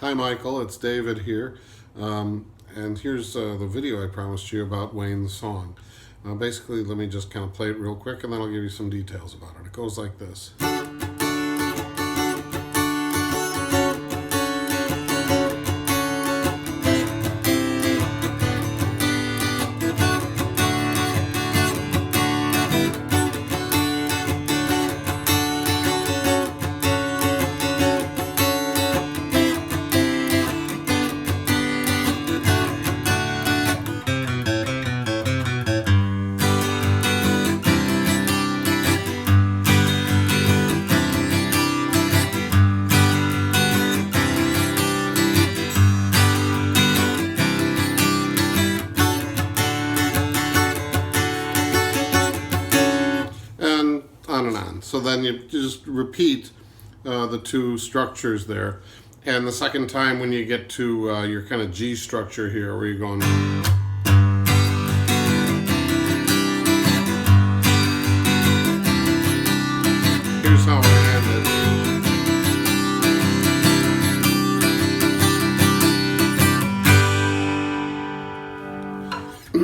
Hi Michael, it's David here, and here's the video I promised you about Wayne's song. Basically, let me just kind of play it real quick and then I'll give you some details about it. It goes like this. And on and on. So then you just repeat the two structures there. And the second time when you get to your kind of G structure here, where you're going... Here's how I end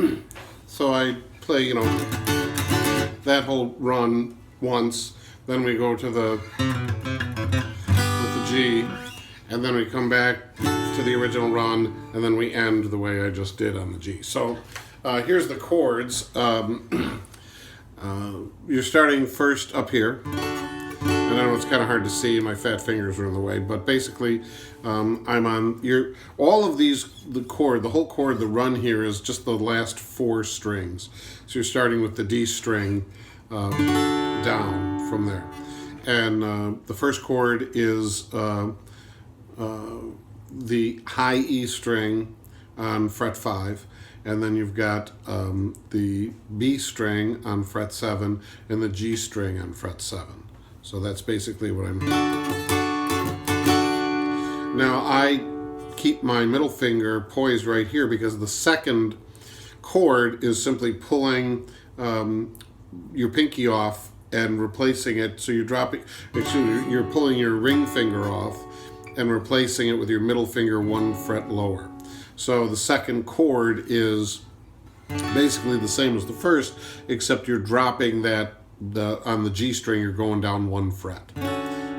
it. So I play, that whole run once, then we go to with the G, and then we come back to the original run, and then we end the way I just did on the G. So here's the chords. You're starting first up here. I know it's kind of hard to see, my fat fingers are in the way, but basically I'm on all of these, the whole chord, the run here is just the last four strings. So you're starting with the D string down from there. And the first chord is the high E string on fret 5, and then you've got the B string on fret 7 and the G string on fret 7. So that's basically what I'm... Now I keep my middle finger poised right here because the second chord is simply pulling your pinky off and replacing it. So you're pulling your ring finger off and replacing it with your middle finger one fret lower. So the second chord is basically the same as the first, except you're dropping that on the G string, you're going down one fret.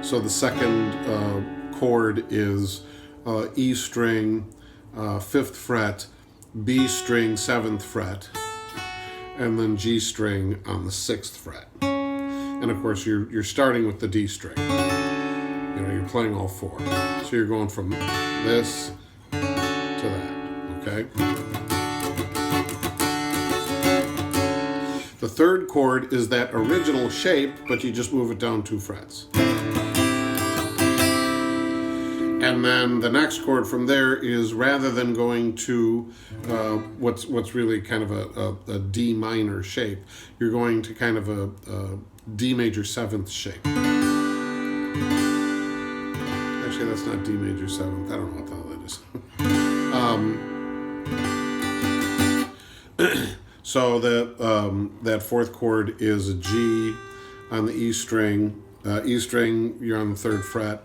So the second chord is E string, 5th fret, B string, 7th fret, and then G string on the 6th fret. And of course, you're starting with the D string. You're playing all four. So you're going from this to that, okay? The third chord is that original shape, but you just move it down 2 frets. And then the next chord from there is, rather than going to what's really kind of a D minor shape, you're going to kind of a D major 7th shape. Actually, that's not D major 7th. I don't know what the hell that is. So that fourth chord is a G on the E string. E string, you're on the 3rd fret.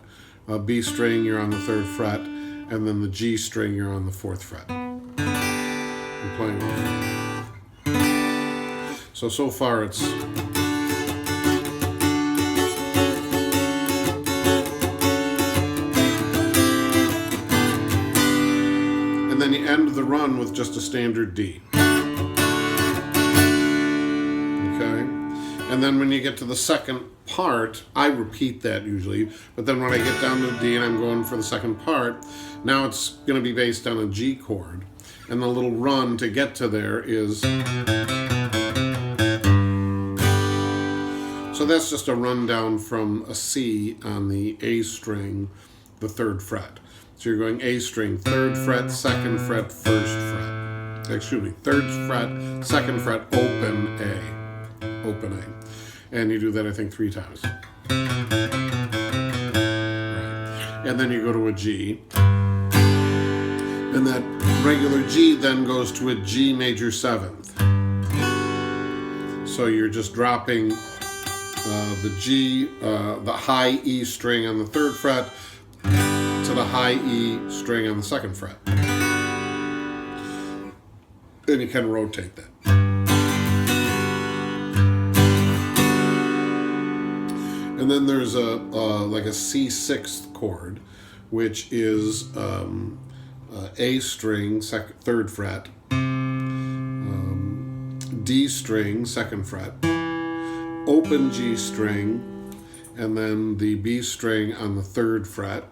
B string, you're on the 3rd fret. And then the G string, you're on the 4th fret. I'm playing all. So far it's... And then you end the run with just a standard D. And then when you get to the second part, I repeat that usually, but then when I get down to D and I'm going for the second part, now it's going to be based on a G chord. And the little run to get to there is... So that's just a run down from a C on the A string, the 3rd fret. So you're going A string, 3rd fret, 2nd fret, 1st fret. Excuse me, 3rd fret, 2nd fret, open A. Open A. And you do that, I think, 3 times. Right. And then you go to a G. And that regular G then goes to a G major 7th. So you're just dropping the G, the high E string on the 3rd fret to to the high E string on the 2nd fret. Then you can rotate that. And then there's like a C6 chord, which is A string, 3rd fret, D string, 2nd fret, open G string, and then the B string on the 3rd fret.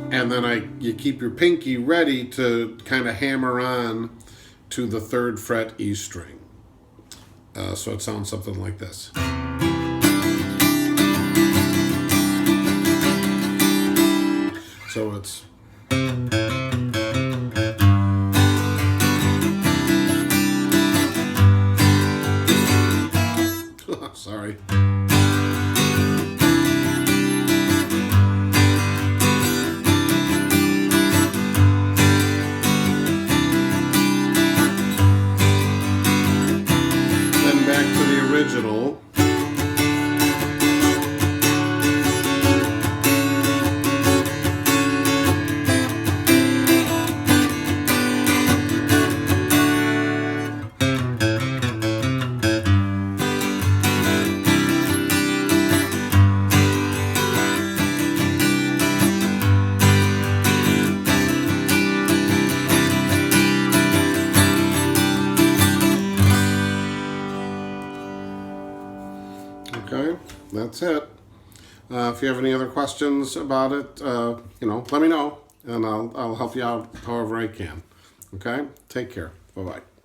And then you keep your pinky ready to kind of hammer on to the 3rd fret E string. So it sounds something like this. So it's... Sorry. Then back to the original. Okay, that's it. If you have any other questions about it, let me know, and I'll help you out however I can. Okay, take care. Bye-bye.